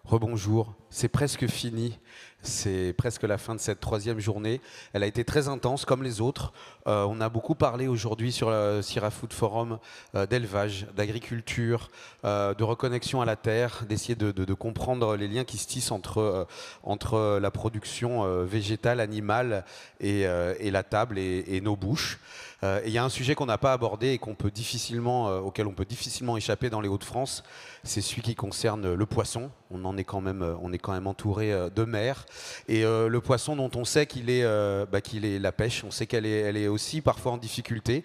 Rebonjour, c'est presque fini, c'est presque la fin de cette troisième journée. Elle a été très intense comme les autres. On a beaucoup parlé aujourd'hui sur le Sierra Food Forum d'élevage, d'agriculture, de reconnexion à la terre, d'essayer de comprendre les liens qui se tissent entre la production végétale, animale et la table et nos bouches. Et il y a un sujet qu'on n'a pas abordé et auquel on peut difficilement échapper dans les Hauts-de-France, c'est celui qui concerne le poisson. On est quand même entouré de mer. Et le poisson dont on sait qu'il est la pêche, on sait qu'elle est aussi parfois en difficulté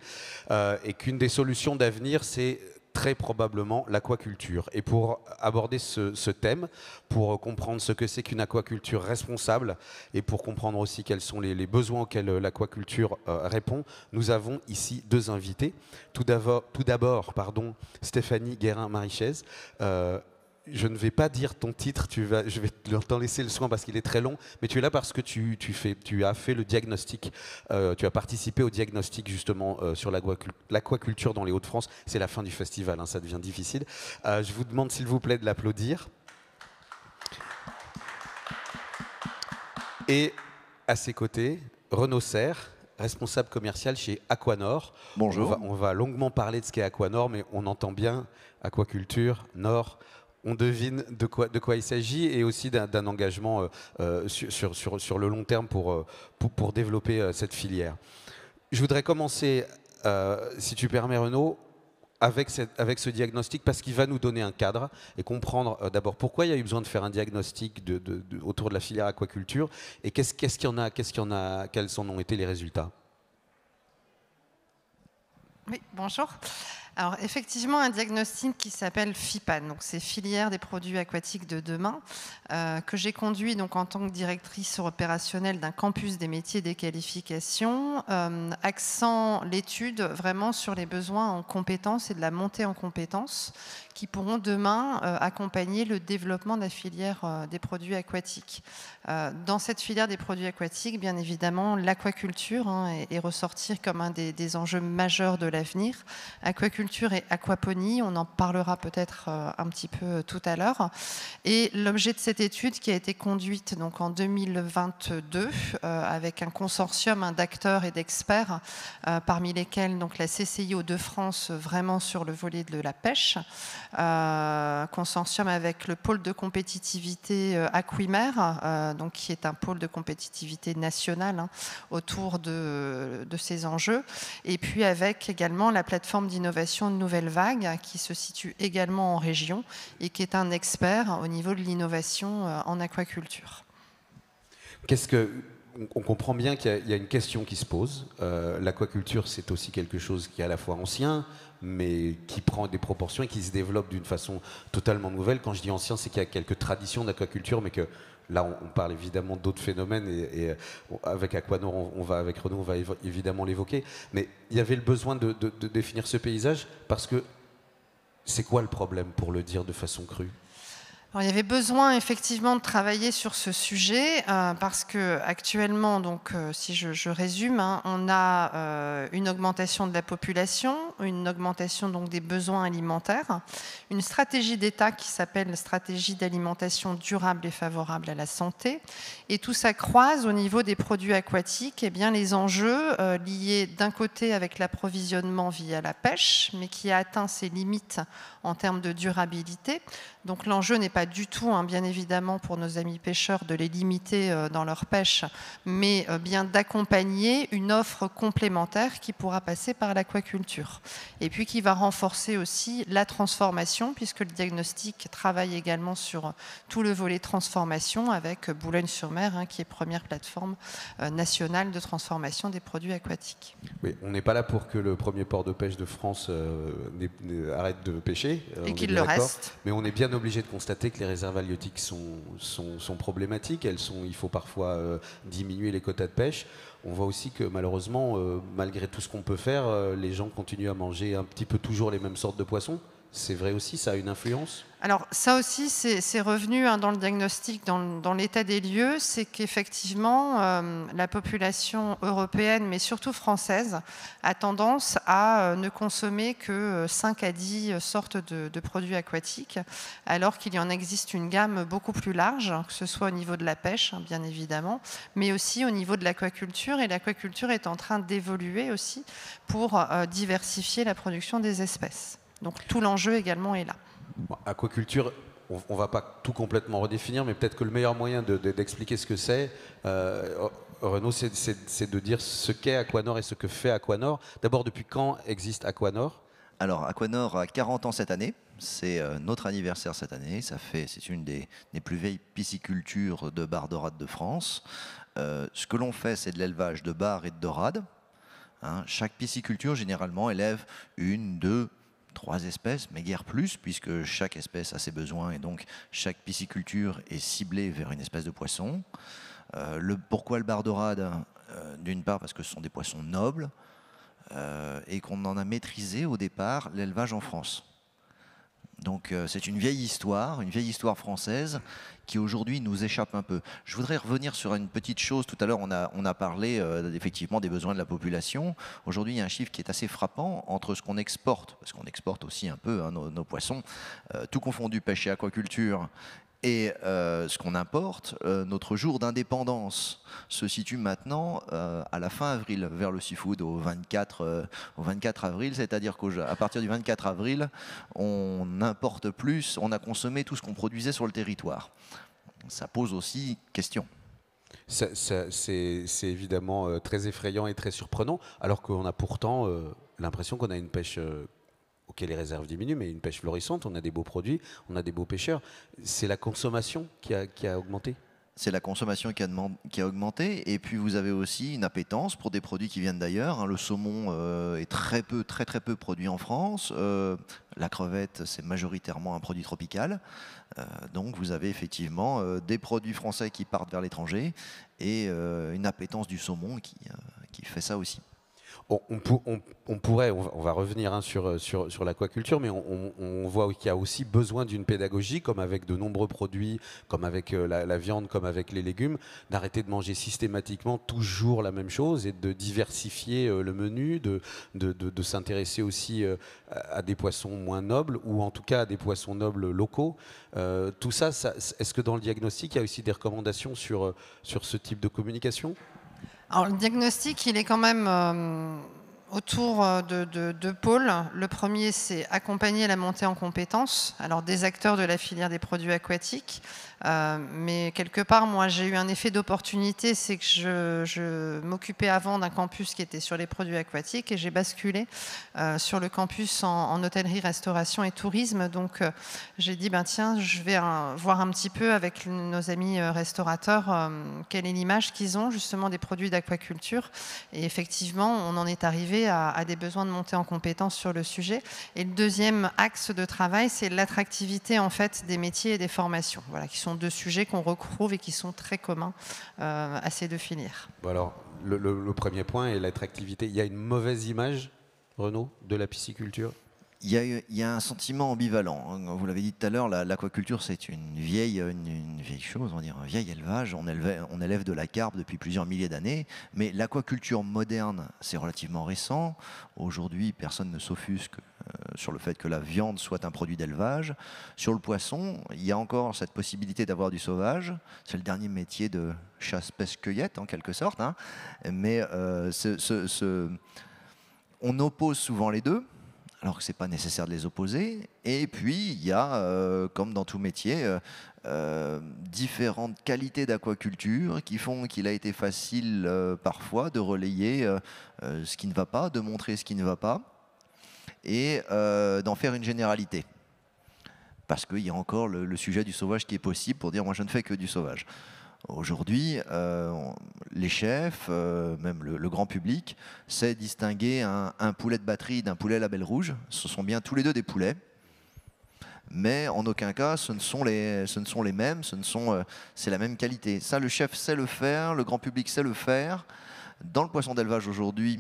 et qu'une des solutions d'avenir, c'est très probablement l'aquaculture. Et pour aborder ce thème, pour comprendre ce que c'est qu'une aquaculture responsable et pour comprendre aussi quels sont les besoins auxquels l'aquaculture répond, nous avons ici deux invités. Tout d'abord, Stéphanie Guérin-Marichez. Je ne vais pas dire ton titre, je vais t'en laisser le soin parce qu'il est très long, mais tu es là parce que tu as fait le diagnostic, tu as participé au diagnostic justement sur l'aquaculture dans les Hauts-de-France. C'est la fin du festival, hein, ça devient difficile. Je vous demande s'il vous plaît de l'applaudir. Et à ses côtés, Renaud Serre, responsable commercial chez Aquanor. Bonjour. On va longuement parler de ce qu'est Aquanor, mais on entend bien aquaculture, Nord. On devine de quoi il s'agit et aussi d'un engagement sur le long terme pour développer cette filière. Je voudrais commencer, si tu permets Renaud, avec ce diagnostic parce qu'il va nous donner un cadre et comprendre d'abord pourquoi il y a eu besoin de faire un diagnostic autour de la filière aquaculture et quels en ont été les résultats. Oui, bonjour. Alors effectivement, un diagnostic qui s'appelle FIPAN, donc c'est Filière des produits aquatiques de demain, que j'ai conduit donc en tant que directrice opérationnelle d'un campus des métiers et des qualifications, accent l'étude vraiment sur les besoins en compétences et de la montée en compétences qui pourront demain accompagner le développement de la filière des produits aquatiques. Dans cette filière des produits aquatiques, bien évidemment, l'aquaculture est ressortie comme un des enjeux majeurs de l'avenir. Aquaculture et aquaponie, on en parlera peut-être un petit peu tout à l'heure. Et l'objet de cette étude qui a été conduite donc en 2022 avec un consortium d'acteurs et d'experts, parmi lesquels donc la CCI Hauts-de-France vraiment sur le volet de la pêche, consortium avec le pôle de compétitivité Aquimer, donc qui est un pôle de compétitivité nationale autour de ces enjeux, et puis avec également la plateforme d'innovation de Nouvelle Vague qui se situe également en région et qui est un expert au niveau de l'innovation en aquaculture. On comprend bien qu'il y a une question qui se pose. L'aquaculture, c'est aussi quelque chose qui est à la fois ancien, mais qui prend des proportions et qui se développe d'une façon totalement nouvelle. Quand je dis ancien, c'est qu'il y a quelques traditions d'aquaculture, mais que là, on parle évidemment d'autres phénomènes et avec Aquanor, avec Renaud, on va évidemment l'évoquer. Mais il y avait le besoin de définir ce paysage parce que c'est quoi le problème, pour le dire de façon crue ? Alors, il y avait besoin effectivement de travailler sur ce sujet parce que actuellement, donc, si je résume, on a une augmentation de la population, une augmentation donc des besoins alimentaires, une stratégie d'État qui s'appelle stratégie d'alimentation durable et favorable à la santé, et tout ça croise au niveau des produits aquatiques, et bien les enjeux liés d'un côté avec l'approvisionnement via la pêche, mais qui a atteint ses limites en termes de durabilité. Donc l'enjeu n'est pas du tout, bien évidemment, pour nos amis pêcheurs de les limiter dans leur pêche, mais bien d'accompagner une offre complémentaire qui pourra passer par l'aquaculture. Et puis qui va renforcer aussi la transformation, puisque le diagnostic travaille également sur tout le volet transformation avec Boulogne-sur-Mer, qui est première plateforme nationale de transformation des produits aquatiques. Oui, on n'est pas là pour que le premier port de pêche de France arrête de pêcher. Et qu'il le reste. Mais on est bien obligé de constater que les réserves halieutiques sont problématiques. Il faut parfois diminuer les quotas de pêche. On voit aussi que malheureusement, malgré tout ce qu'on peut faire, les gens continuent à manger un petit peu toujours les mêmes sortes de poissons. C'est vrai aussi, ça a une influence ? Alors ça aussi, c'est revenu dans le diagnostic, dans l'état des lieux, c'est qu'effectivement, la population européenne, mais surtout française, a tendance à ne consommer que 5 à 10 sortes de produits aquatiques, alors qu'il y en existe une gamme beaucoup plus large, que ce soit au niveau de la pêche, bien évidemment, mais aussi au niveau de l'aquaculture. Et l'aquaculture est en train d'évoluer aussi pour diversifier la production des espèces. Donc tout l'enjeu également est là. Bon, aquaculture, on ne va pas tout complètement redéfinir, mais peut-être que le meilleur moyen d'expliquer ce que c'est, Renaud, c'est de dire ce qu'est Aquanor et ce que fait Aquanor. D'abord, depuis quand existe Aquanor? Alors, Aquanor a 40 ans cette année. C'est notre anniversaire cette année. C'est une des plus vieilles piscicultures de bar dorade de France. Ce que l'on fait, c'est de l'élevage de bar et de dorade. Hein, chaque pisciculture, généralement, élève 1, 2, 3 espèces, mais guère plus, puisque chaque espèce a ses besoins et donc chaque pisciculture est ciblée vers une espèce de poisson. Pourquoi le bar dorade? D'une part parce que ce sont des poissons nobles et qu'on en a maîtrisé au départ l'élevage en France. Donc c'est une vieille histoire française qui aujourd'hui nous échappe un peu. Je voudrais revenir sur une petite chose. Tout à l'heure, on a parlé effectivement des besoins de la population. Aujourd'hui, il y a un chiffre qui est assez frappant entre ce qu'on exporte, parce qu'on exporte aussi un peu nos poissons, tout confondu, pêche et aquaculture, et ce qu'on importe. Notre jour d'indépendance se situe maintenant à la fin avril, vers le seafood, au 24 avril. C'est-à-dire qu'à partir du 24 avril, on n'importe plus, on a consommé tout ce qu'on produisait sur le territoire. Ça pose aussi question. C'est évidemment très effrayant et très surprenant, alors qu'on a pourtant l'impression qu'on a une pêche... Ok, les réserves diminuent, mais une pêche florissante, on a des beaux produits, on a des beaux pêcheurs. C'est la consommation qui a augmenté? C'est la consommation qui a augmenté, et puis vous avez aussi une appétence pour des produits qui viennent d'ailleurs. Hein. Le saumon est très peu produit en France. La crevette, c'est majoritairement un produit tropical. Donc vous avez effectivement des produits français qui partent vers l'étranger et une appétence du saumon qui fait ça aussi. On pourrait, on va revenir sur l'aquaculture, mais on voit qu'il y a aussi besoin d'une pédagogie, comme avec de nombreux produits, comme avec la viande, comme avec les légumes, d'arrêter de manger systématiquement toujours la même chose et de diversifier le menu, de s'intéresser aussi à des poissons moins nobles, ou en tout cas à des poissons nobles locaux. Tout ça, est-ce que dans le diagnostic, il y a aussi des recommandations sur ce type de communication? Alors, le diagnostic, il est quand même autour de pôles. Le premier, c'est accompagner la montée en compétences, alors des acteurs de la filière des produits aquatiques. Mais quelque part, moi, j'ai eu un effet d'opportunité, c'est que je m'occupais avant d'un campus qui était sur les produits aquatiques et j'ai basculé sur le campus en hôtellerie, restauration et tourisme. Donc, j'ai dit, tiens, je vais voir un petit peu avec nos amis restaurateurs quelle est l'image qu'ils ont justement des produits d'aquaculture. Et effectivement, on en est arrivé à des besoins de montée en compétences sur le sujet. Et le deuxième axe de travail, c'est l'attractivité en fait des métiers et des formations. Voilà, qui sont deux sujets qu'on retrouve et qui sont très communs à ces deux filières. Bon alors, le premier point est l'attractivité. Il y a une mauvaise image, Renaud, de la pisciculture? Il y a un sentiment ambivalent. Vous l'avez dit tout à l'heure, l'aquaculture, c'est une vieille chose, on va dire, un vieil élevage. On élève de la carpe depuis plusieurs milliers d'années, mais l'aquaculture moderne, c'est relativement récent. Aujourd'hui, personne ne s'offusque sur le fait que la viande soit un produit d'élevage. Sur le poisson, il y a encore cette possibilité d'avoir du sauvage. C'est le dernier métier de chasse-pêche-cueillette, en quelque sorte. Hein. Mais on oppose souvent les deux, alors que ce n'est pas nécessaire de les opposer. Et puis, il y a, comme dans tout métier, différentes qualités d'aquaculture qui font qu'il a été facile parfois de relayer ce qui ne va pas, de montrer ce qui ne va pas, et d'en faire une généralité. Parce qu'il y a encore le sujet du sauvage qui est possible pour dire « moi je ne fais que du sauvage ». Aujourd'hui, les chefs, même le grand public, sait distinguer un poulet de batterie d'un poulet label rouge. Ce sont bien tous les deux des poulets, mais en aucun cas ce ne sont les mêmes, c'est la même qualité. Ça, le chef sait le faire, le grand public sait le faire. Dans le poisson d'élevage aujourd'hui,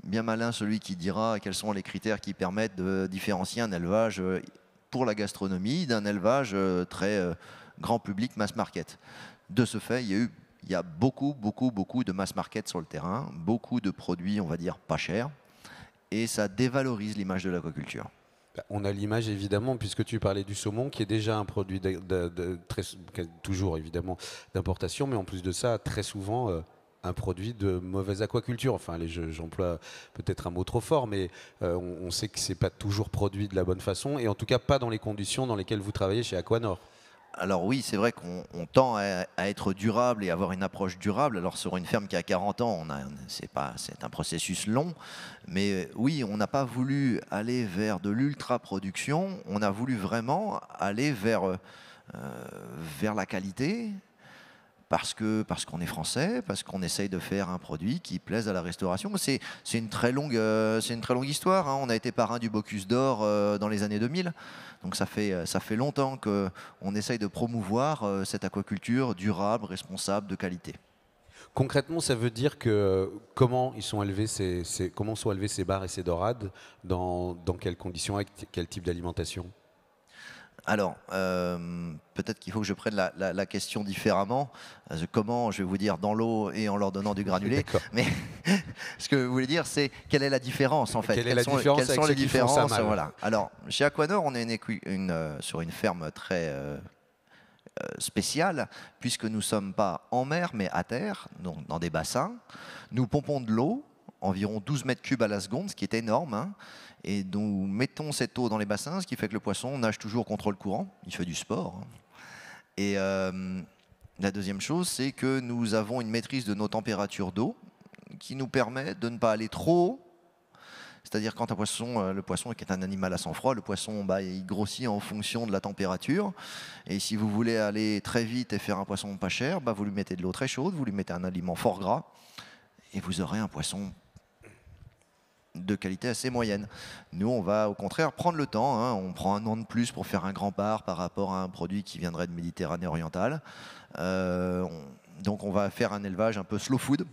bien malin celui qui dira quels sont les critères qui permettent de différencier un élevage pour la gastronomie d'un élevage très grand public, mass market. De ce fait, il y a beaucoup de mass market sur le terrain, beaucoup de produits, on va dire, pas chers, et ça dévalorise l'image de l'aquaculture. On a l'image évidemment, puisque tu parlais du saumon, qui est déjà un produit toujours évidemment d'importation, mais en plus de ça, très souvent un produit de mauvaise aquaculture. Enfin, j'emploie peut-être un mot trop fort, mais on sait que c'est pas toujours produit de la bonne façon, et en tout cas pas dans les conditions dans lesquelles vous travaillez chez Aquanor. Alors oui, c'est vrai qu'on tend à être durable et avoir une approche durable. Alors sur une ferme qui a 40 ans, c'est un processus long. Mais oui, on n'a pas voulu aller vers de l'ultra-production. On a voulu vraiment aller vers la qualité. Parce qu'on est français, parce qu'on essaye de faire un produit qui plaise à la restauration. C'est une très longue histoire, hein. On a été parrain du Bocuse d'Or dans les années 2000. Donc ça fait longtemps qu'on essaye de promouvoir cette aquaculture durable, responsable, de qualité. Concrètement, ça veut dire que comment sont élevés ces bars et ces dorades, dans quelles conditions, avec quel type d'alimentation? Alors, peut-être qu'il faut que je prenne la question différemment. Comment, je vais vous dire, dans l'eau et en leur donnant du granulé. Mais ce que vous voulez dire, c'est quelle est la différence en fait? Quelle sont les différences, voilà. Alors, chez Aquanor, on est sur une ferme très spéciale, puisque nous ne sommes pas en mer, mais à terre, donc dans des bassins. Nous pompons de l'eau, environ 12 mètres cubes à la seconde, ce qui est énorme, hein. Et nous mettons cette eau dans les bassins, ce qui fait que le poisson nage toujours contre le courant. Il fait du sport. Et la deuxième chose, c'est que nous avons une maîtrise de nos températures d'eau qui nous permet de ne pas aller trop haut. C'est-à-dire quand le poisson qui est un animal à sang froid, le poisson il grossit en fonction de la température. Et si vous voulez aller très vite et faire un poisson pas cher, vous lui mettez de l'eau très chaude, vous lui mettez un aliment fort gras, et vous aurez un poisson de qualité assez moyenne. Nous, on va au contraire prendre le temps, hein. On prend 1 an de plus pour faire un grand bar par rapport à un produit qui viendrait de Méditerranée orientale. Donc on va faire un élevage un peu slow food.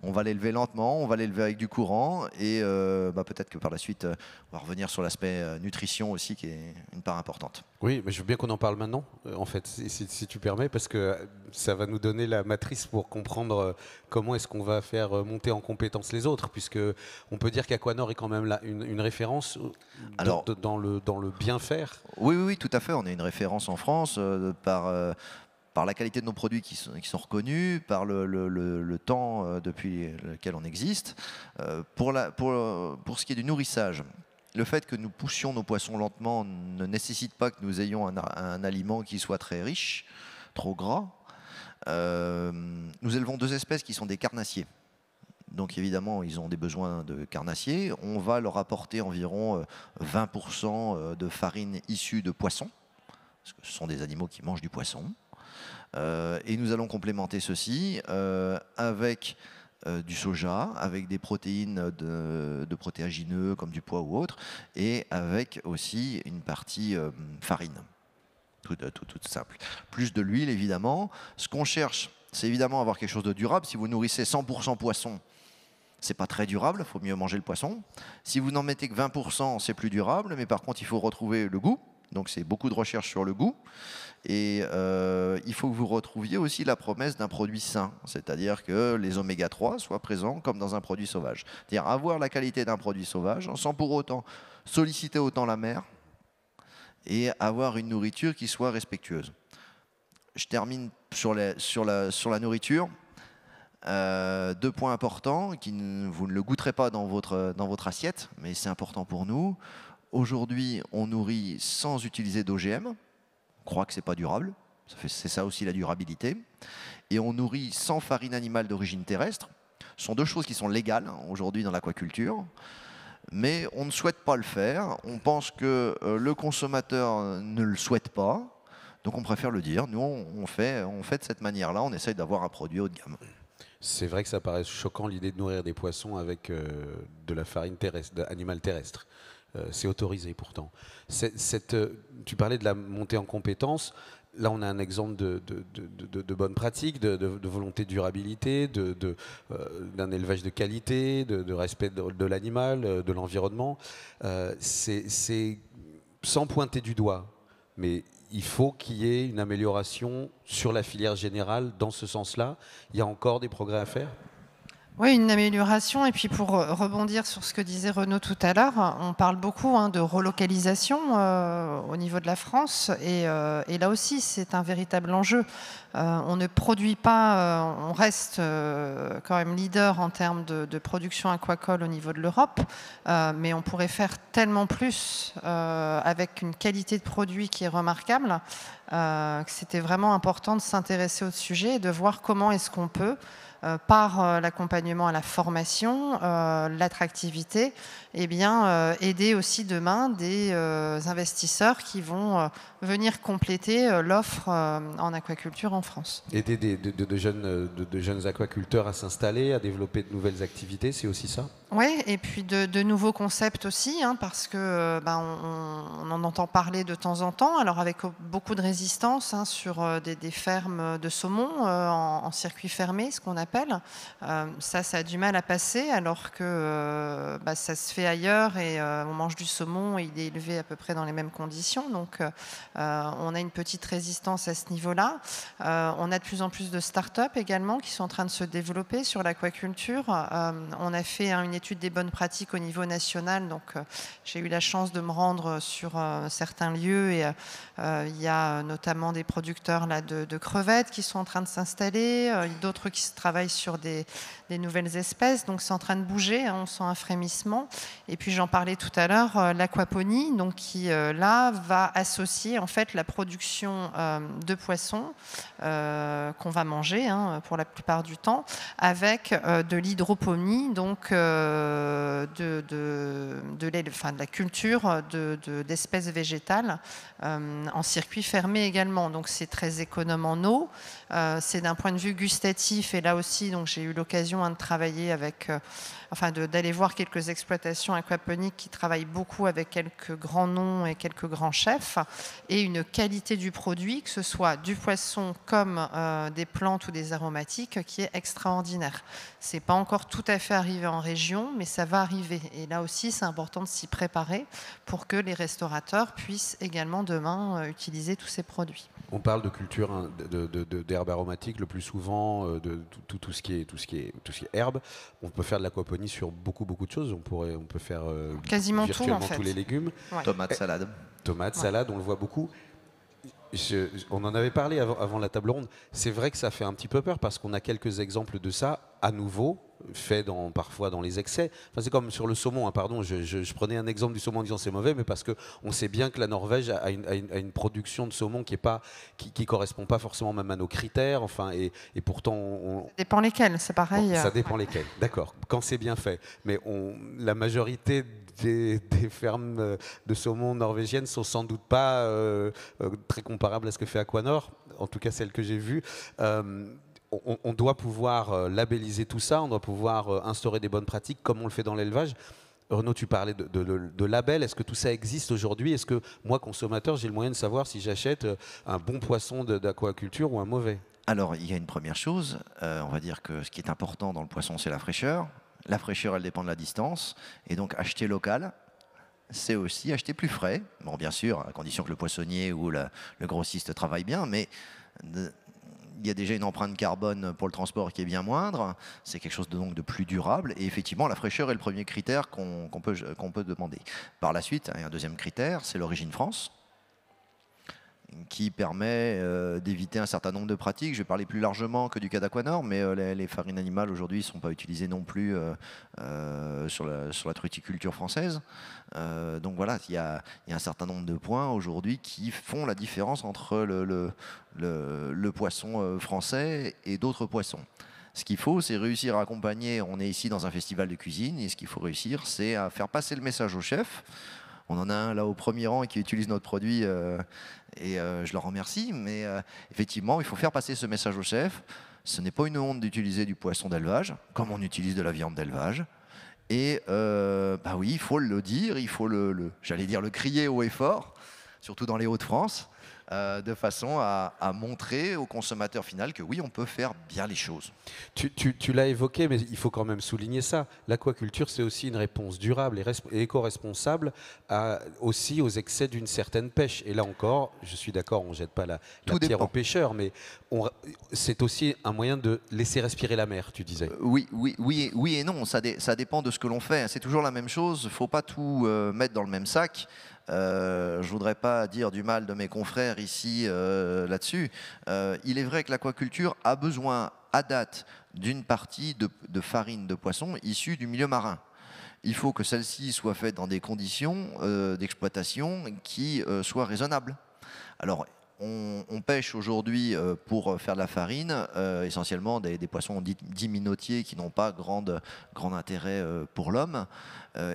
On va l'élever lentement, on va l'élever avec du courant, et peut-être que par la suite, on va revenir sur l'aspect nutrition aussi, qui est une part importante. Oui, mais je veux bien qu'on en parle maintenant, en fait, si tu permets, parce que ça va nous donner la matrice pour comprendre comment est-ce qu'on va faire monter en compétence les autres, puisque on peut dire qu'Aquanor est quand même là une référence dans le bien faire. Oui, tout à fait. On est une référence en France par la qualité de nos produits qui sont reconnus, par le temps depuis lequel on existe. Pour ce qui est du nourrissage, le fait que nous poussions nos poissons lentement ne nécessite pas que nous ayons un aliment qui soit très riche, trop gras. Nous élevons 2 espèces qui sont des carnassiers. Donc évidemment, ils ont des besoins de carnassiers. On va leur apporter environ 20% de farine issue de poissons, parce que ce sont des animaux qui mangent du poisson. Et nous allons complémenter ceci avec du soja, avec des protéines de protéagineux comme du pois ou autre, et avec aussi une partie farine, tout simple. Plus de l'huile évidemment. Ce qu'on cherche, c'est évidemment avoir quelque chose de durable. Si vous nourrissez 100% poisson, c'est pas très durable, il faut mieux manger le poisson. Si vous n'en mettez que 20%, c'est plus durable, mais par contre il faut retrouver le goût. Donc c'est beaucoup de recherche sur le goût. Et il faut que vous retrouviez aussi la promesse d'un produit sain, c'est-à-dire que les oméga 3 soient présents comme dans un produit sauvage. C'est-à-dire avoir la qualité d'un produit sauvage sans pour autant solliciter autant la mer et avoir une nourriture qui soit respectueuse. Je termine sur la nourriture. 2 points importants, vous ne le goûterez pas dans votre assiette, mais c'est important pour nous. Aujourd'hui, on nourrit sans utiliser d'OGM. On croit que ce n'est pas durable. C'est ça aussi la durabilité. Et on nourrit sans farine animale d'origine terrestre. Ce sont 2 choses qui sont légales aujourd'hui dans l'aquaculture. Mais on ne souhaite pas le faire. On pense que le consommateur ne le souhaite pas. Donc on préfère le dire. Nous, on fait de cette manière-là. On essaye d'avoir un produit haut de gamme. C'est vrai que ça paraît choquant l'idée de nourrir des poissons avec de la farine animale terrestre. C'est autorisé pourtant. Tu parlais de la montée en compétences. Là, on a un exemple de bonne pratique, de volonté de durabilité, d'un élevage de qualité, de respect de l'animal, de l'environnement. Ce sans pointer du doigt, mais il faut qu'il y ait une amélioration sur la filière générale dans ce sens-là. Il y a encore des progrès à faire? Oui, une amélioration. Et puis pour rebondir sur ce que disait Renaud tout à l'heure, on parle beaucoup de relocalisation au niveau de la France. Et là aussi, c'est un véritable enjeu. On ne produit pas, on reste quand même leader en termes de production aquacole au niveau de l'Europe, mais on pourrait faire tellement plus avec une qualité de produit qui est remarquable, que c'était vraiment important de s'intéresser au sujet et de voir comment est-ce qu'on peut par l'accompagnement à la formation, l'attractivité, eh bien, aider aussi demain des investisseurs qui vont venir compléter l'offre en aquaculture en France. Aider de jeunes aquaculteurs à s'installer, à développer de nouvelles activités, c'est aussi ça? Oui, et puis de nouveaux concepts aussi, parce que on en entend parler de temps en temps, alors avec beaucoup de résistance sur des fermes de saumon en circuit fermé, ce qu'on appelle. Ça a du mal à passer, alors que ça se fait ailleurs et on mange du saumon et il est élevé à peu près dans les mêmes conditions. Donc on a une petite résistance à ce niveau-là. On a de plus en plus de start-up également qui sont en train de se développer sur l'aquaculture. On a fait une étude des bonnes pratiques au niveau national, donc j'ai eu la chance de me rendre sur certains lieux et il y a notamment des producteurs là, de crevettes qui sont en train de s'installer, d'autres qui travaillent sur des nouvelles espèces, donc c'est en train de bouger, on sent un frémissement. Et puis j'en parlais tout à l'heure, l'aquaponie, donc qui là va associer en fait la production de poissons qu'on va manger pour la plupart du temps, avec de l'hydroponie, donc de la culture d'espèces végétales en circuit fermé également. Donc c'est très économe en eau. C'est d'un point de vue gustatif, et là aussi, donc j'ai eu l'occasion de travailler avec, d'aller voir quelques exploitations aquaponiques qui travaillent beaucoup avec quelques grands noms et quelques grands chefs, et une qualité du produit, que ce soit du poisson comme des plantes ou des aromatiques, qui est extraordinaire. C'est pas encore tout à fait arrivé en région, mais ça va arriver. Et là aussi, c'est important de s'y préparer pour que les restaurateurs puissent également demain utiliser tous ces produits. On parle de culture d'herbes aromatiques le plus souvent, de tout ce qui est herbe. On peut faire de l'aquaponie sur beaucoup de choses. On peut faire quasiment virtuellement tout, en fait. tous les légumes. Ouais. Tomates, salade. Tomates, salade, on le voit beaucoup. On en avait parlé avant la table ronde. C'est vrai que ça fait un petit peu peur parce qu'on a quelques exemples de ça à nouveau, fait parfois dans les excès. Enfin, c'est comme sur le saumon, pardon, je prenais un exemple du saumon en disant c'est mauvais, mais parce qu'on sait bien que la Norvège a une production de saumon qui correspond pas forcément même à nos critères, et pourtant... Ça dépend lesquels, c'est pareil. Bon, ça dépend lesquels, d'accord, quand c'est bien fait. Mais la majorité des fermes de saumon norvégiennes sont sans doute pas très comparables à ce que fait Aquanor, en tout cas celles que j'ai vues. On doit pouvoir labelliser tout ça, on doit pouvoir instaurer des bonnes pratiques comme on le fait dans l'élevage. Renaud, tu parlais de labels. Est-ce que tout ça existe aujourd'hui? Est-ce que moi, consommateur, j'ai le moyen de savoir si j'achète un bon poisson d'aquaculture ou un mauvais? Alors, il y a une première chose. On va dire que ce qui est important dans le poisson, c'est la fraîcheur. La fraîcheur, elle dépend de la distance. Et donc, acheter local, c'est aussi acheter plus frais. Bon, bien sûr, à condition que le poissonnier ou le grossiste travaille bien, mais... il y a déjà une empreinte carbone pour le transport qui est bien moindre, c'est quelque chose de plus durable, et effectivement la fraîcheur est le premier critère qu'on peut demander. Par la suite, un deuxième critère, c'est l'origine France, qui permet d'éviter un certain nombre de pratiques. Je vais parler plus largement que du cas d'Aquanor, mais les farines animales aujourd'hui ne sont pas utilisées non plus sur la truticulture française. Donc voilà, il y a un certain nombre de points aujourd'hui qui font la différence entre le poisson français et d'autres poissons. Ce qu'il faut, c'est réussir à accompagner. On est ici dans un festival de cuisine, et ce qu'il faut réussir, c'est à faire passer le message au chef. On en a un là au premier rang qui utilise notre produit et je le remercie. Mais effectivement, il faut faire passer ce message au chef. Ce n'est pas une honte d'utiliser du poisson d'élevage, comme on utilise de la viande d'élevage. Et oui, il faut le dire, il faut j'allais dire le crier haut et fort, surtout dans les Hauts-de-France. de façon à montrer au consommateur final que oui, on peut faire bien les choses. Tu l'as évoqué, mais il faut quand même souligner ça. L'aquaculture, c'est aussi une réponse durable et éco-responsable aussi aux excès d'une certaine pêche. Et là encore, je suis d'accord, on ne jette pas la pierre aux pêcheurs, mais c'est aussi un moyen de laisser respirer la mer, tu disais. Oui et non, ça dépend de ce que l'on fait. C'est toujours la même chose, il ne faut pas tout mettre dans le même sac. Je ne voudrais pas dire du mal de mes confrères ici là-dessus. Il est vrai que l'aquaculture a besoin, à date, d'une partie de farine de poisson issue du milieu marin. Il faut que celle-ci soit faite dans des conditions d'exploitation qui soient raisonnables. Alors, on pêche aujourd'hui pour faire de la farine, essentiellement des poissons dits minotiers qui n'ont pas grand intérêt pour l'homme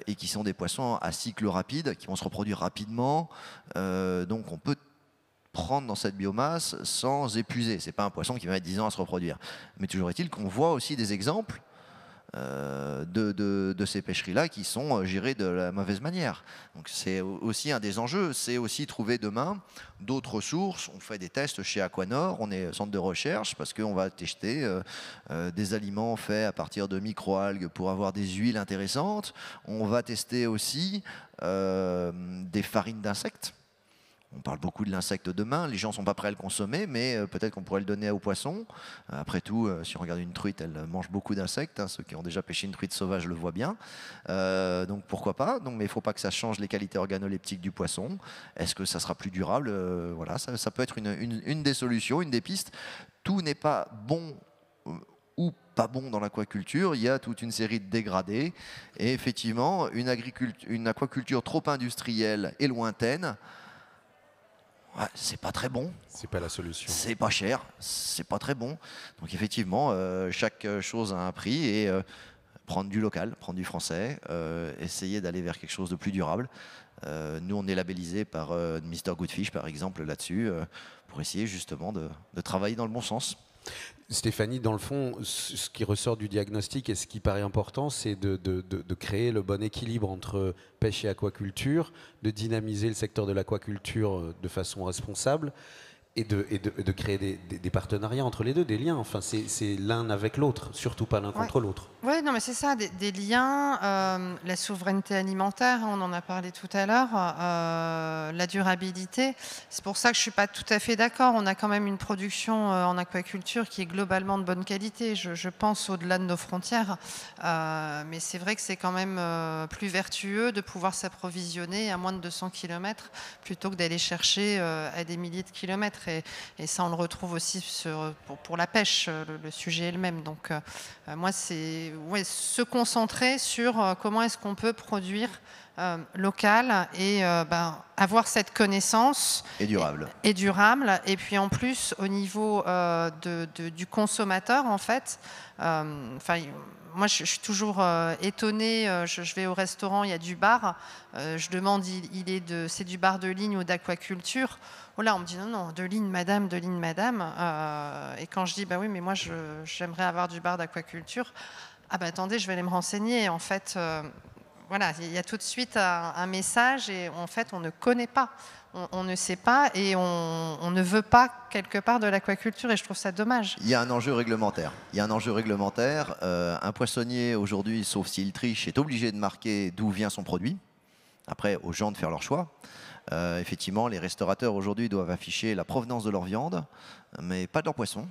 et qui sont des poissons à cycle rapide, qui vont se reproduire rapidement. Donc on peut prendre dans cette biomasse sans épuiser. Ce n'est pas un poisson qui va mettre 10 ans à se reproduire. Mais toujours est-il qu'on voit aussi des exemples de ces pêcheries-là qui sont gérées de la mauvaise manière. Donc c'est aussi un des enjeux, c'est aussi trouver demain d'autres sources. On fait des tests chez Aquanor, on est centre de recherche parce qu'on va tester des aliments faits à partir de microalgues pour avoir des huiles intéressantes. On va tester aussi des farines d'insectes. On parle beaucoup de l'insecte demain, les gens ne sont pas prêts à le consommer, mais peut-être qu'on pourrait le donner aux poissons. Après tout, si on regarde une truite, elle mange beaucoup d'insectes. Hein, ceux qui ont déjà pêché une truite sauvage le voient bien. Donc pourquoi pas. Donc, mais il ne faut pas que ça change les qualités organoleptiques du poisson. Est-ce que ça sera plus durable? Voilà, ça peut être une des solutions, une des pistes. Tout n'est pas bon ou pas bon dans l'aquaculture, il y a toute une série de dégradés. Et effectivement, une aquaculture trop industrielle et lointaine, ouais, c'est pas très bon. C'est pas la solution. C'est pas cher, c'est pas très bon. Donc effectivement, chaque chose a un prix et prendre du local, prendre du français, essayer d'aller vers quelque chose de plus durable. Nous, on est labellisé par Mr Goodfish, par exemple, là-dessus, pour essayer justement de travailler dans le bon sens. Stéphanie, dans le fond, ce qui ressort du diagnostic et ce qui paraît important, c'est de créer le bon équilibre entre pêche et aquaculture, de dynamiser le secteur de l'aquaculture de façon responsable et de créer des partenariats entre les deux, des liens. Enfin, c'est l'un avec l'autre, surtout pas l'un contre l'autre. Oui, non, mais c'est ça, des liens, la souveraineté alimentaire, on en a parlé tout à l'heure, la durabilité. C'est pour ça que je ne suis pas tout à fait d'accord. On a quand même une production en aquaculture qui est globalement de bonne qualité. Je pense au-delà de nos frontières. Mais c'est vrai que c'est quand même plus vertueux de pouvoir s'approvisionner à moins de 200 km plutôt que d'aller chercher à des milliers de kilomètres. Et ça, on le retrouve aussi pour la pêche, le sujet est le même. Donc, moi, c'est se concentrer sur comment est-ce qu'on peut produire local et avoir cette connaissance. Et durable. Et durable. Et puis, en plus, au niveau du consommateur, en fait, moi, je suis toujours étonnée. Je vais au restaurant, il y a du bar. Je demande, c'est du bar de ligne ou d'aquaculture. Oh là, on me dit non, de ligne, madame, de ligne, madame. Et quand je dis, bah oui, mais moi, j'aimerais avoir du bar d'aquaculture. Ah bah attendez, je vais aller me renseigner. En fait, voilà, il y a tout de suite un message et en fait, on ne connaît pas. On ne sait pas et on ne veut pas quelque part de l'aquaculture et je trouve ça dommage. Il y a un enjeu réglementaire. Un poissonnier aujourd'hui, sauf s'il triche, est obligé de marquer d'où vient son produit. Après, aux gens de faire leur choix. Effectivement, les restaurateurs aujourd'hui doivent afficher la provenance de leur viande, mais pas de leur poisson.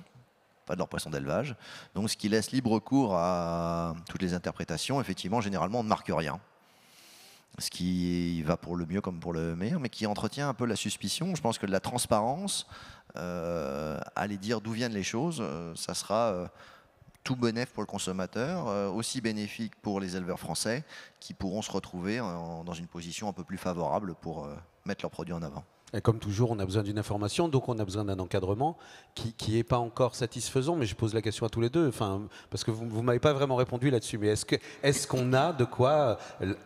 Pas de leur poisson d'élevage. Donc ce qui laisse libre cours à toutes les interprétations. Effectivement, généralement, on ne marque rien. Ce qui va pour le mieux comme pour le meilleur, mais qui entretient un peu la suspicion. Je pense que de la transparence, aller dire d'où viennent les choses, ça sera tout bénéf pour le consommateur, aussi bénéfique pour les éleveurs français qui pourront se retrouver dans une position un peu plus favorable pour mettre leurs produits en avant. Et comme toujours, on a besoin d'une information, donc on a besoin d'un encadrement qui n'est pas encore satisfaisant, mais je pose la question à tous les deux, parce que vous ne m'avez pas vraiment répondu là-dessus, mais est-ce qu'on a de quoi,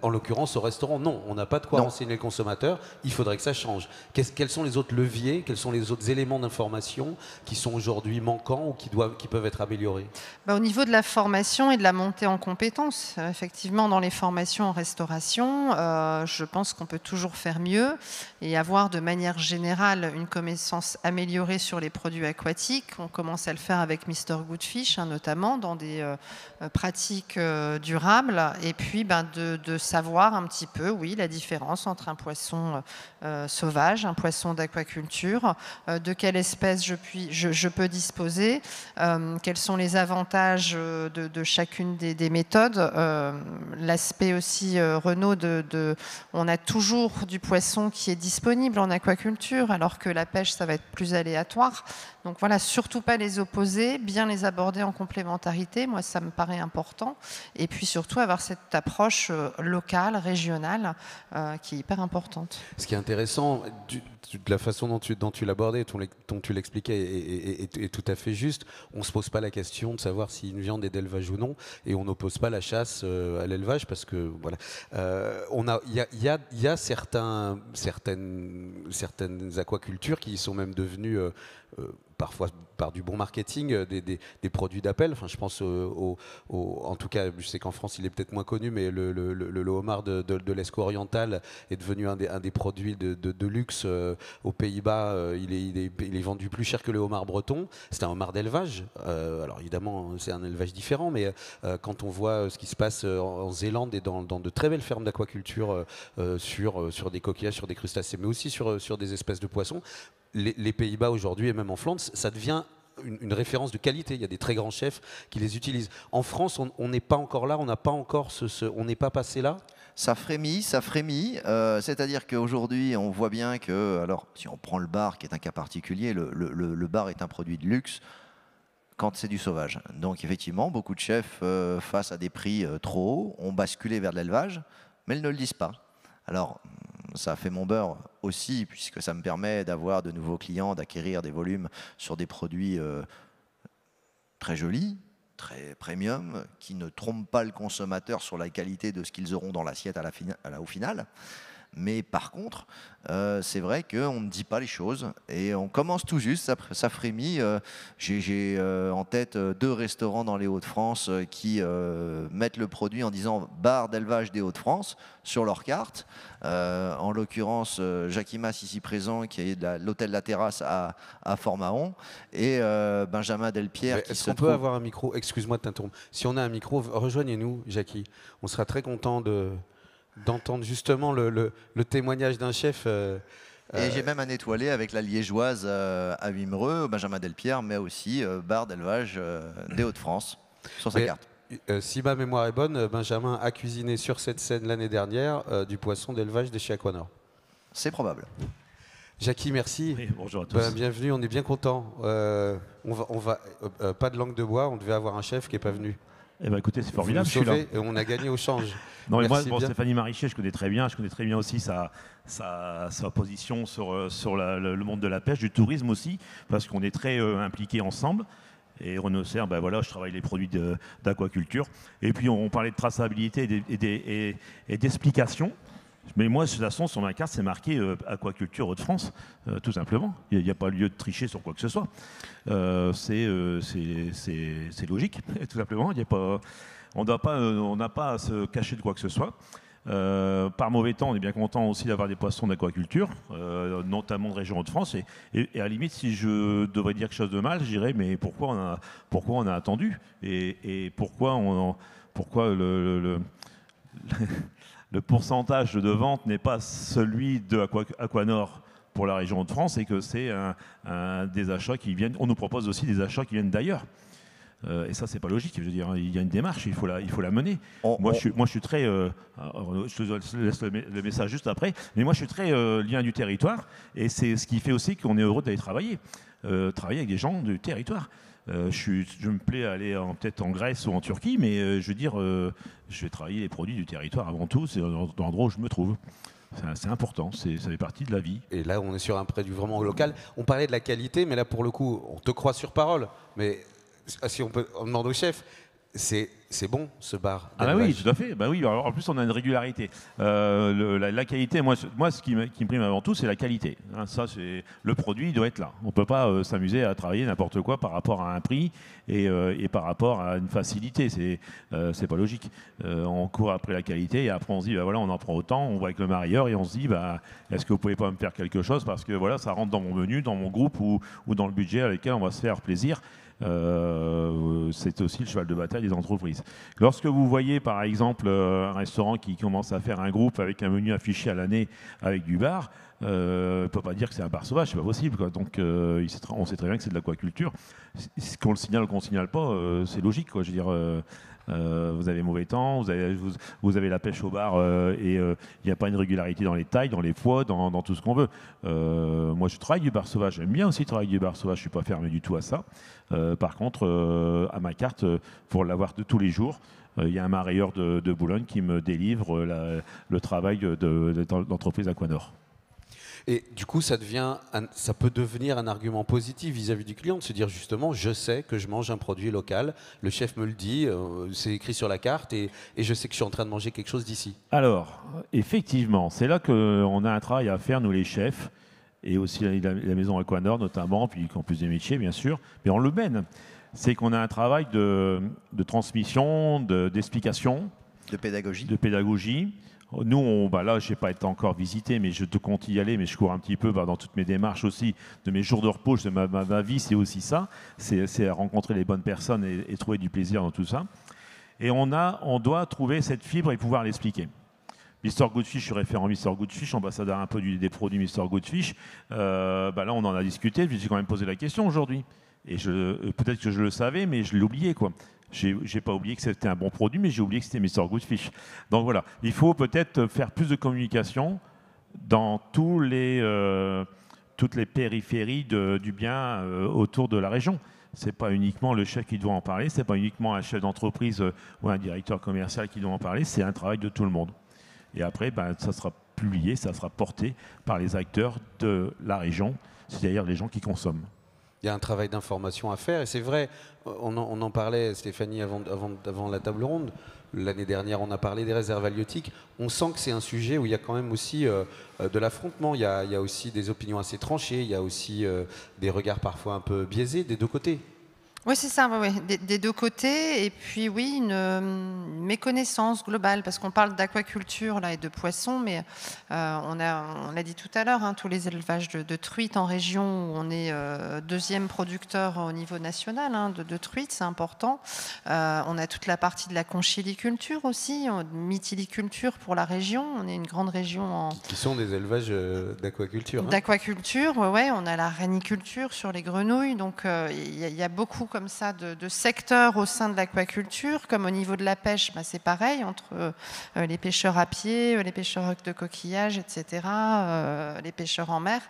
en l'occurrence au restaurant, non, on n'a pas de quoi renseigner le consommateur, il faudrait que ça change. Quels sont les autres leviers, quels sont les autres éléments d'information qui sont aujourd'hui manquants ou qui peuvent être améliorés? Au niveau de la formation et de la montée en compétences, effectivement, dans les formations en restauration, je pense qu'on peut toujours faire mieux et avoir de manière manière générale une connaissance améliorée sur les produits aquatiques. On commence à le faire avec Mr Goodfish, notamment dans des pratiques durables. Et puis de savoir un petit peu, oui, la différence entre un poisson sauvage, un poisson d'aquaculture, de quelle espèce je peux disposer, quels sont les avantages de chacune des méthodes. L'aspect aussi, Renaud, on a toujours du poisson qui est disponible en aquaculture, alors que la pêche, ça va être plus aléatoire. Donc voilà, surtout pas les opposer, bien les aborder en complémentarité. Moi, ça me paraît important. Et puis surtout avoir cette approche locale, régionale, qui est hyper importante. Ce qui est intéressant, de la façon dont tu l'abordais, dont tu l'expliquais, est tout à fait juste. On ne se pose pas la question de savoir si une viande est d'élevage ou non, et on n'oppose pas la chasse à l'élevage, parce que voilà, il y a certaines aquacultures qui sont même devenues parfois par du bon marketing, des produits d'appel. Enfin, je pense en tout cas, je sais qu'en France il est peut-être moins connu, mais le homard de l'Escaut oriental est devenu un des produits de luxe aux Pays-Bas. Il est vendu plus cher que le homard breton. C'est un homard d'élevage. Alors évidemment, c'est un élevage différent, mais quand on voit ce qui se passe en Zélande et dans de très belles fermes d'aquaculture sur des coquillages, sur des crustacés, mais aussi sur des espèces de poissons, les Pays-Bas aujourd'hui et même en Flandre, ça devient une référence de qualité. Il y a des très grands chefs qui les utilisent. En France, on n'est pas encore là, on n'a pas encore on n'est pas passé là. Ça frémit. C'est-à-dire qu'aujourd'hui, on voit bien que, alors, si on prend le bar, qui est un cas particulier, le bar est un produit de luxe quand c'est du sauvage. Donc, effectivement, beaucoup de chefs, face à des prix trop hauts, ont basculé vers de l'élevage, mais ils ne le disent pas. Alors, ça a fait mon beurre aussi, puisque ça me permet d'avoir de nouveaux clients, d'acquérir des volumes sur des produits très jolis, très premium, qui ne trompent pas le consommateur sur la qualité de ce qu'ils auront dans l'assiette au final. Mais par contre, c'est vrai qu'on ne dit pas les choses et on commence tout juste, ça frémit. J'ai en tête 2 restaurants dans les Hauts-de-France qui mettent le produit en disant « bar d'élevage des Hauts-de-France » sur leur carte. En l'occurrence, Jackie Mas ici présent, qui est de l'hôtel La Terrasse à Fort-Mahon, et Benjamin Delpierre. Est-ce qu'on peut avoir un micro? Excuse-moi de t'interrompre. Si on a un micro, rejoignez-nous, Jackie. On sera très content d'entendre justement le témoignage d'un chef. Et j'ai même un étoilé avec la liégeoise à Wimereux, Benjamin Delpierre, mais aussi bar d'élevage des Hauts-de-France sur sa carte. Si ma mémoire est bonne, Benjamin a cuisiné sur cette scène l'année dernière du poisson d'élevage de chez Aquanor. C'est probable. Jackie, merci. Oui, bonjour à tous. Bienvenue, on est bien content. Pas de langue de bois, on devait avoir un chef qui n'est pas venu. Eh ben, écoutez, c'est formidable. Vous nous sauvez, et on a gagné au change. Non, mais moi, Merci bien. Stéphanie Marichet, je connais très bien. Je connais très bien aussi sa position sur le monde de la pêche, du tourisme aussi, parce qu'on est très impliqués ensemble. Et Renaud Serre, ben voilà, je travaille les produits d'aquaculture. Et puis on parlait de traçabilité et d'explication. Mais moi, de toute façon, sur ma carte, c'est marqué Aquaculture Hauts-de-France, tout simplement. Il n'y a pas lieu de tricher sur quoi que ce soit. C'est logique, tout simplement. On n'a pas à se cacher de quoi que ce soit. Par mauvais temps, on est bien content aussi d'avoir des poissons d'aquaculture, notamment de région Hauts-de-France. Et à la limite, si je devrais dire quelque chose de mal, je dirais, mais pourquoi on a attendu et pourquoi le pourcentage de vente n'est pas celui de Aquanor pour la région Hauts-de-France, et que c'est des achats qui viennent. On nous propose aussi des achats qui viennent d'ailleurs. Et ça, c'est pas logique. Je veux dire, il y a une démarche, il faut la mener. Moi, je suis très. Je te laisse le message juste après. Mais moi, je suis très lien du territoire, et c'est ce qui fait aussi qu'on est heureux d'aller travailler avec des gens du territoire. Je me plais à aller peut-être en Grèce ou en Turquie, mais je veux dire, je vais travailler les produits du territoire avant tout. C'est dans l'endroit où je me trouve. C'est important, ça fait partie de la vie. Et là, on est sur un produit vraiment local. On parlait de la qualité, mais là, pour le coup, on te croit sur parole. Mais si on demande au chef, c'est c'est bon, ce bar Ah bah oui, d'élevage. tout à fait. Bah oui, alors, en plus, on a une régularité. La qualité, moi ce qui me prime avant tout, c'est la qualité. Hein, ça, c'est le produit, il doit être là. On ne peut pas s'amuser à travailler n'importe quoi par rapport à un prix et par rapport à une facilité. C'est pas logique. On court après la qualité et après on se dit, bah, voilà, on en prend autant, on va avec le marieur et on se dit, bah, est-ce que vous pouvez pas me faire quelque chose parce que voilà, ça rentre dans mon menu, dans mon groupe ou dans le budget avec lequel on va se faire plaisir. C'est aussi le cheval de bataille des entreprises. Lorsque vous voyez par exemple un restaurant qui commence à faire un groupe avec un menu affiché à l'année avec du bar, on ne peut pas dire que c'est un bar sauvage, c'est pas possible, quoi. Donc on sait très bien que c'est de l'aquaculture. Qu'on le signale ou qu'on ne signale pas, c'est logique, quoi. Je veux dire, vous avez mauvais temps, vous avez la pêche au bar et il n'y a pas une régularité dans les tailles, dans les poids, dans tout ce qu'on veut. Moi, je travaille du bar sauvage. J'aime bien aussi travailler du bar sauvage. Je ne suis pas fermé du tout à ça. Par contre, à ma carte, pour l'avoir de tous les jours, il y a un marailleur de Boulogne qui me délivre le travail de l'entreprise Aquanor. Et du coup, ça peut devenir un argument positif vis-à-vis du client, de se dire justement, je sais que je mange un produit local, le chef me le dit, c'est écrit sur la carte, et je sais que je suis en train de manger quelque chose d'ici. Alors, effectivement, c'est là qu'on a un travail à faire, nous les chefs, et aussi la maison Aquanor notamment, puis Campus des métiers, bien sûr, mais on le mène. C'est qu'on a un travail de transmission, d'explication, De pédagogie. de pédagogie. Nous, là, je n'ai pas été encore visité, mais je te compte y aller, mais je cours un petit peu dans toutes mes démarches aussi, de mes jours de repos, de ma vie, c'est aussi ça, c'est rencontrer les bonnes personnes et trouver du plaisir dans tout ça. Et on doit trouver cette fibre et pouvoir l'expliquer. Mr Goodfish, je suis référent Mr Goodfish, ambassadeur un peu des produits Mr Goodfish. Là, on en a discuté, je me suis quand même posé la question aujourd'hui. Et peut-être que je le savais, mais je l'ai oublié, quoi. J'ai pas oublié que c'était un bon produit, mais j'ai oublié que c'était Mr Goodfish. Donc voilà, il faut peut-être faire plus de communication dans toutes les périphéries du bien autour de la région. C'est pas uniquement le chef qui doit en parler, c'est pas uniquement un chef d'entreprise ou un directeur commercial qui doit en parler, c'est un travail de tout le monde. Et après, ça sera publié, ça sera porté par les acteurs de la région, c'est-à-dire les gens qui consomment. Il y a un travail d'information à faire, et c'est vrai, on en parlait, Stéphanie, avant la table ronde. L'année dernière, on a parlé des réserves halieutiques. On sent que c'est un sujet où il y a quand même aussi de l'affrontement. Il y a aussi des opinions assez tranchées, il y a aussi des regards parfois un peu biaisés des deux côtés. Oui, c'est ça, oui. Des deux côtés. Et puis, oui, une méconnaissance globale, parce qu'on parle d'aquaculture là, et de poissons, mais on l'a dit tout à l'heure, hein, tous les élevages de truites en région, où on est deuxième producteur au niveau national de truites, c'est important. On a toute la partie de la conchiliculture aussi, mytiliculture pour la région. On est une grande région qui sont des élevages d'aquaculture. D'aquaculture, ouais. On a la raniculture sur les grenouilles, donc il y a beaucoup comme ça de secteurs au sein de l'aquaculture, comme au niveau de la pêche, c'est pareil, entre les pêcheurs à pied, les pêcheurs de coquillages, etc., les pêcheurs en mer.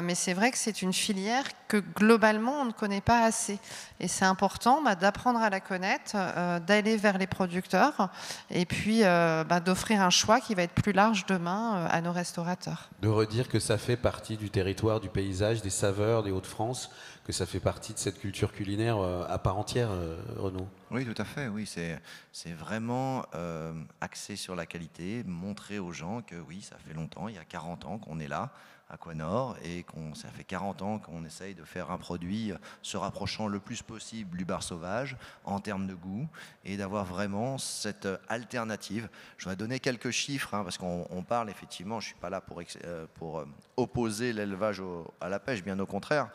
Mais c'est vrai que c'est une filière que globalement on ne connaît pas assez. Et c'est important d'apprendre à la connaître, d'aller vers les producteurs et puis d'offrir un choix qui va être plus large demain à nos restaurateurs. De redire que ça fait partie du territoire, du paysage, des saveurs des Hauts-de-France, que ça fait partie de cette culture culinaire à part entière, Renaud. Oui, tout à fait. Oui, c'est vraiment axé sur la qualité, montrer aux gens que oui, ça fait longtemps, il y a 40 ans qu'on est là, à Aquanor, et ça fait 40 ans qu'on essaye de faire un produit se rapprochant le plus possible du bar sauvage en termes de goût, et d'avoir vraiment cette alternative. Je vais donner quelques chiffres, parce qu'on parle effectivement, je ne suis pas là pour opposer l'élevage à la pêche, bien au contraire.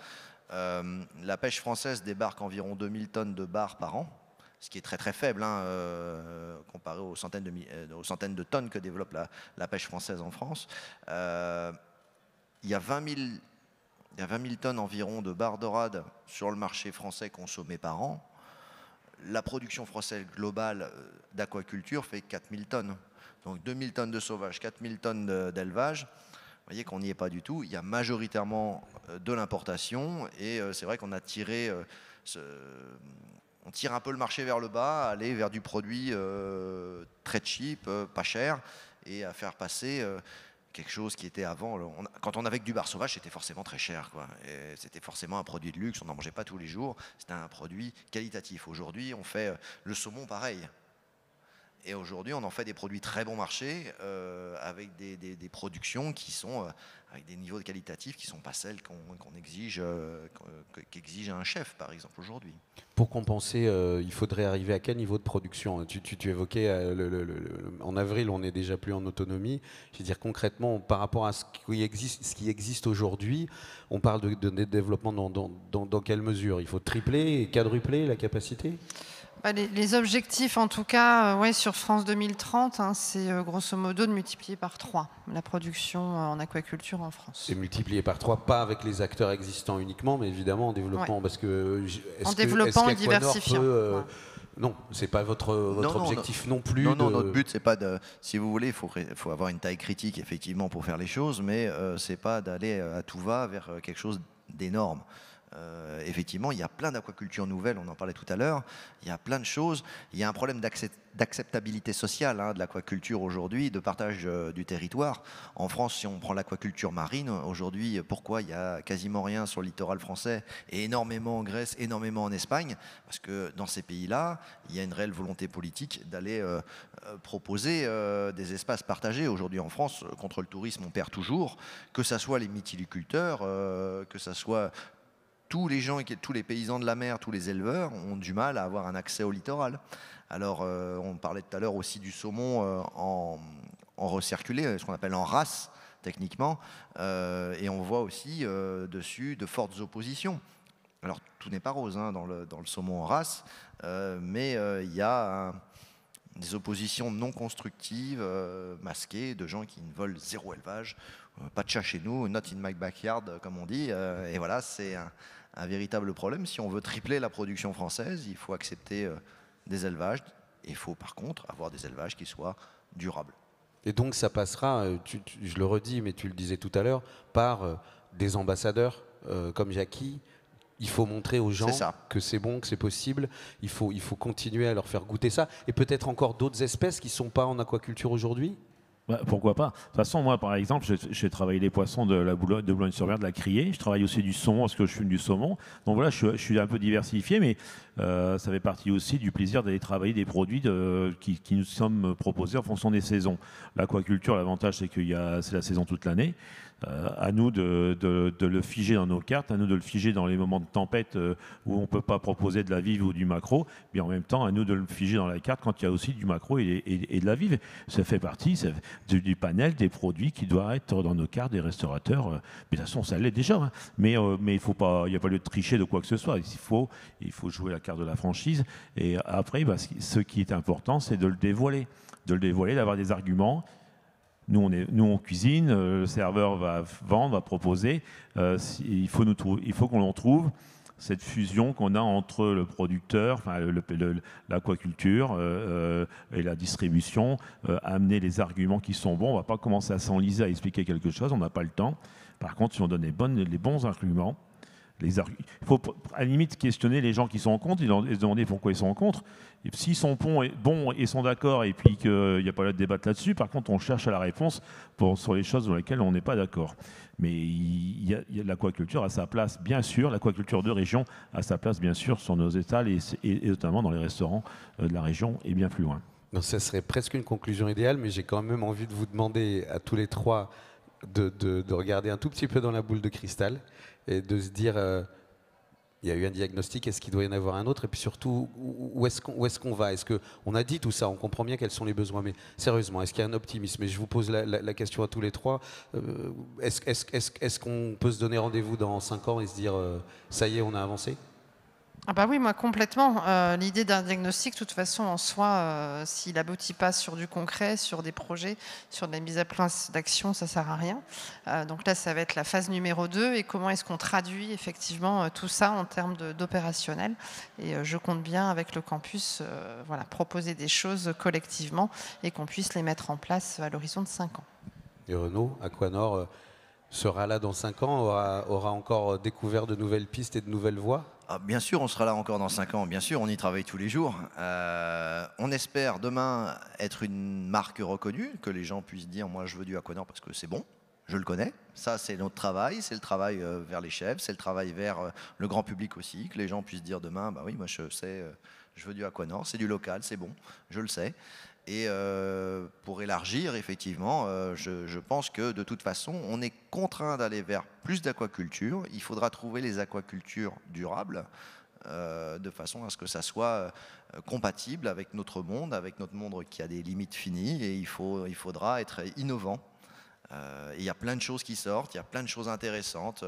La pêche française débarque environ 2000 tonnes de bar par an, ce qui est très très faible comparé aux centaines de tonnes que développe la pêche française en France. Il y a 20 000 tonnes environ de bar dorade sur le marché français consommées par an. La production française globale d'aquaculture fait 4000 tonnes. Donc 2000 tonnes de sauvage, 4000 tonnes d'élevage. Vous voyez qu'on n'y est pas du tout. Il y a majoritairement de l'importation et c'est vrai qu'on a tiré, on tire un peu le marché vers le bas, aller vers du produit très cheap, pas cher, et à faire passer quelque chose qui était avant. Quand on avait que du bar sauvage, c'était forcément très cher, quoi. C'était forcément un produit de luxe, on n'en mangeait pas tous les jours. C'était un produit qualitatif. Aujourd'hui, on fait le saumon pareil. Et aujourd'hui, on en fait des produits très bon marché, avec des productions qui sont avec des niveaux qualitatifs qui ne sont pas celles qu'on exige, qu'exige un chef, par exemple, aujourd'hui. Pour compenser, il faudrait arriver à quel niveau de production? Tu évoquais, en avril, on n'est déjà plus en autonomie. Je veux dire, concrètement, par rapport à ce qui existe aujourd'hui, on parle de développement dans quelle mesure? Il faut tripler et quadrupler la capacité? Les objectifs, en tout cas, ouais, sur France 2030, hein, c'est grosso modo de multiplier par 3 la production en aquaculture en France. Et multiplier par 3, pas avec les acteurs existants uniquement, mais évidemment en développant. Parce que, en développant et diversifiant. Non, c'est pas votre objectif non plus. Non, notre but, c'est pas de. Si vous voulez, il faut avoir une taille critique, effectivement, pour faire les choses, mais c'est pas d'aller à tout va vers quelque chose d'énorme. Effectivement, il y a plein d'aquacultures nouvelles, on en parlait tout à l'heure, il y a plein de choses. Il y a un problème d'acceptabilité sociale de l'aquaculture aujourd'hui, de partage du territoire. En France, si on prend l'aquaculture marine, aujourd'hui, pourquoi il y a quasiment rien sur le littoral français et énormément en Grèce, énormément en Espagne? Parce que dans ces pays-là, il y a une réelle volonté politique d'aller proposer des espaces partagés. Aujourd'hui en France, contre le tourisme, on perd toujours, que ce soit les mytiliculteurs, que ce soit tous les gens, tous les paysans de la mer, tous les éleveurs ont du mal à avoir un accès au littoral. Alors, on parlait tout à l'heure aussi du saumon en recirculé, ce qu'on appelle en race, techniquement, et on voit aussi dessus de fortes oppositions. Alors, tout n'est pas rose dans le saumon en race, mais il y a des oppositions non constructives, masquées, de gens qui ne veulent zéro élevage, pas de chat chez nous, not in my backyard, comme on dit, et voilà, c'est un véritable problème. Si on veut tripler la production française, il faut accepter des élevages. Et il faut par contre avoir des élevages qui soient durables. Et donc ça passera, je le redis, mais tu le disais tout à l'heure, par des ambassadeurs comme Jackie. Il faut montrer aux gens que c'est bon, que c'est possible. Il faut continuer à leur faire goûter ça. Et peut-être encore d'autres espèces qui ne sont pas en aquaculture aujourd'hui. Pourquoi pas? De toute façon, moi, par exemple, j'ai travaillé les poissons de Boulogne-sur-Mer, de la criée. Je travaille aussi du saumon parce que je fume du saumon. Donc voilà, je suis un peu diversifié, mais ça fait partie aussi du plaisir d'aller travailler des produits qui nous sommes proposés en fonction des saisons. L'aquaculture, l'avantage, c'est c'est la saison toute l'année. À nous de le figer dans nos cartes, à nous de le figer dans les moments de tempête où on ne peut pas proposer de la vive ou du maquereau, mais en même temps à nous de le figer dans la carte quand il y a aussi du maquereau et de la vive. Ça fait partie du panel des produits qui doivent être dans nos cartes des restaurateurs. Mais de toute façon, ça l'est déjà. Mais il n'y a pas lieu de tricher de quoi que ce soit. Il faut jouer la carte de la franchise. Et après, ce qui est important, c'est de le dévoiler. D'avoir des arguments. Nous, on cuisine, le serveur va vendre, va proposer. Il faut qu'on trouve cette fusion qu'on a entre le producteur, l'aquaculture et la distribution, amener les arguments qui sont bons. On ne va pas commencer à s'enliser à expliquer quelque chose, on n'a pas le temps. Par contre, si on donne les bons arguments, il faut à la limite questionner les gens qui sont en contre et se demander pourquoi ils sont en contre. S'ils sont bons et sont d'accord et puis qu'il n'y a pas de débat là-dessus, par contre on cherche à la réponse sur les choses dans lesquelles on n'est pas d'accord. Mais l'aquaculture a sa place, bien sûr, l'aquaculture de région a sa place, bien sûr, sur nos étals et notamment dans les restaurants de la région et bien plus loin. Non, ça serait presque une conclusion idéale, mais j'ai quand même envie de vous demander à tous les trois de regarder un tout petit peu dans la boule de cristal et de se dire il y a eu un diagnostic, est-ce qu'il doit y en avoir un autre? Et puis surtout, où est-ce qu'on va? On a dit tout ça, on comprend bien quels sont les besoins, mais sérieusement, est-ce qu'il y a un optimisme? Et je vous pose la question à tous les trois. Est-ce qu'on peut se donner rendez-vous dans 5 ans et se dire ça y est, on a avancé? Ah bah oui, moi complètement. L'idée d'un diagnostic, de toute façon, en soi, s'il n'aboutit pas sur du concret, sur des projets, sur de la mise à place d'actions, ça ne sert à rien. Donc là, ça va être la phase numéro 2. Et comment est-ce qu'on traduit effectivement tout ça en termes d'opérationnel? Et je compte bien, avec le campus, proposer des choses collectivement et qu'on puisse les mettre en place à l'horizon de 5 ans. Et Renaud, Aquanor sera là dans 5 ans, aura encore découvert de nouvelles pistes et de nouvelles voies? Bien sûr, on sera là encore dans 5 ans. Bien sûr, on y travaille tous les jours. On espère demain être une marque reconnue, que les gens puissent dire « moi, je veux du Aquanor parce que c'est bon, je le connais ». Ça, c'est notre travail. C'est le travail vers les chefs, c'est le travail vers le grand public aussi, que les gens puissent dire demain « bah oui, moi, je sais, je veux du Aquanor, c'est du local, c'est bon, je le sais ». Et pour élargir, effectivement, je pense que de toute façon, on est contraint d'aller vers plus d'aquaculture. Il faudra trouver les aquacultures durables de façon à ce que ça soit compatible avec notre monde qui a des limites finies, et il faudra être innovant. Il y a plein de choses qui sortent, il y a plein de choses intéressantes.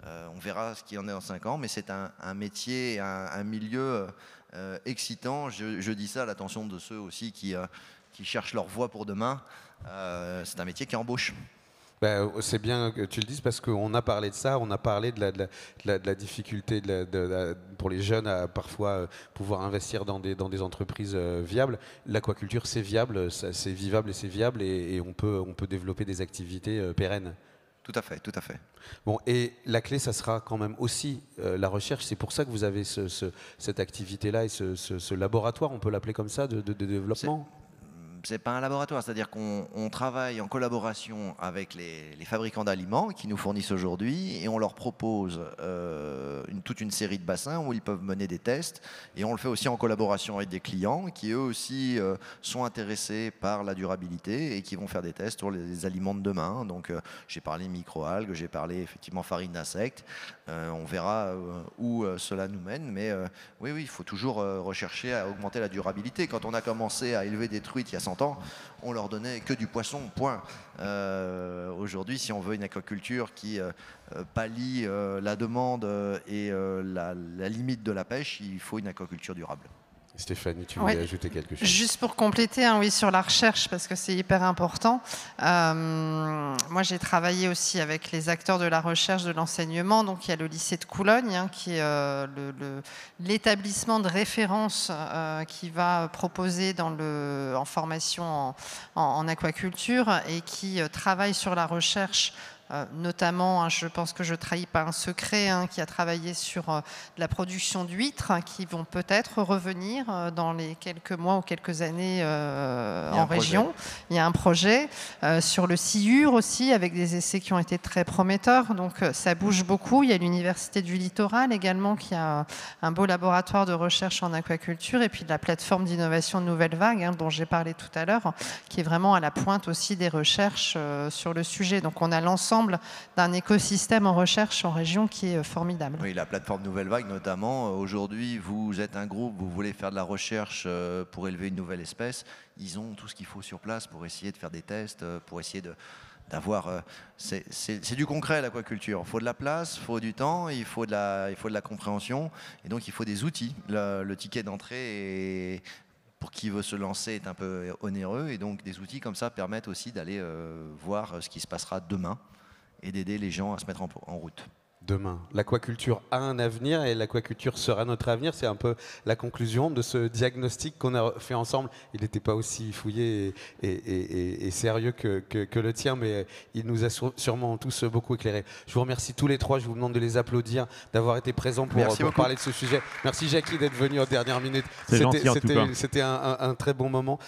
On verra ce qu'il y en est dans 5 ans, mais c'est un métier, un milieu excitant. Je dis ça à l'attention de ceux aussi qui cherchent leur voie pour demain. C'est un métier qui embauche. Ben, c'est bien que tu le dises parce qu'on a parlé de ça, on a parlé de la difficulté pour les jeunes à parfois pouvoir investir dans des entreprises viables. L'aquaculture, c'est viable, c'est vivable et c'est viable, et on peut développer des activités pérennes. Tout à fait, tout à fait. Bon, et la clé, ça sera quand même aussi la recherche. C'est pour ça que vous avez cette activité-là et ce laboratoire, on peut l'appeler comme ça, de développement. C'est pas un laboratoire, c'est-à-dire qu'on travaille en collaboration avec les fabricants d'aliments qui nous fournissent aujourd'hui, et on leur propose toute une série de bassins où ils peuvent mener des tests, et on le fait aussi en collaboration avec des clients qui eux aussi sont intéressés par la durabilité et qui vont faire des tests sur les aliments de demain. Donc j'ai parlé microalgues, j'ai parlé effectivement farine d'insectes, on verra où cela nous mène, mais oui, il faut toujours rechercher à augmenter la durabilité. Quand on a commencé à élever des truites il y a 100 ans, on leur donnait que du poisson, point. Aujourd'hui, si on veut une aquaculture qui pallie la demande et la limite de la pêche, il faut une aquaculture durable. Stéphanie, tu voulais ajouter quelque chose? Juste pour compléter, oui, sur la recherche, parce que c'est hyper important. Moi, j'ai travaillé aussi avec les acteurs de la recherche, de l'enseignement. Donc, il y a le lycée de Coulogne, qui est l'établissement de référence qui va proposer en formation en aquaculture et qui travaille sur la recherche. Notamment, je pense que je ne trahis pas un secret, qui a travaillé sur la production d'huîtres qui vont peut-être revenir dans les quelques mois ou quelques années en région. Il y a un projet sur le sciure aussi, avec des essais qui ont été très prometteurs. Donc ça bouge beaucoup. Il y a l'Université du Littoral également qui a un beau laboratoire de recherche en aquaculture, et puis la plateforme d'innovation Nouvelle Vague, dont j'ai parlé tout à l'heure, qui est vraiment à la pointe aussi des recherches sur le sujet. Donc on a l'ensemble d'un écosystème en recherche en région qui est formidable. Oui, la plateforme Nouvelle Vague notamment. Aujourd'hui, vous êtes un groupe, vous voulez faire de la recherche pour élever une nouvelle espèce. Ils ont tout ce qu'il faut sur place pour essayer de faire des tests, pour essayer d'avoir... c'est du concret, l'aquaculture. Il faut de la place, il faut du temps, il faut de la compréhension, et donc il faut des outils. Le ticket d'entrée pour qui veut se lancer est un peu onéreux, et donc des outils comme ça permettent aussi d'aller voir ce qui se passera demain et d'aider les gens à se mettre en route. Demain, l'aquaculture a un avenir et l'aquaculture sera notre avenir. C'est un peu la conclusion de ce diagnostic qu'on a fait ensemble. Il n'était pas aussi fouillé et sérieux que le tien, mais il nous a sûrement tous beaucoup éclairés. Je vous remercie tous les trois. Je vous demande de les applaudir, d'avoir été présents pour parler de ce sujet. Merci Jackie d'être venu en dernière minute. C'était un très bon moment.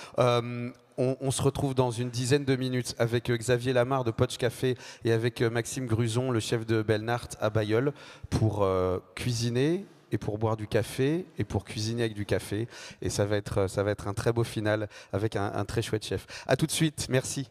On se retrouve dans une dizaine de minutes avec Xavier Lamarre de Poch Café et avec Maxime Gruson, le chef de Belnart à Bailleul, pour cuisiner et pour boire du café et pour cuisiner avec du café. Et ça va être un très beau final avec un très chouette chef. À tout de suite, merci.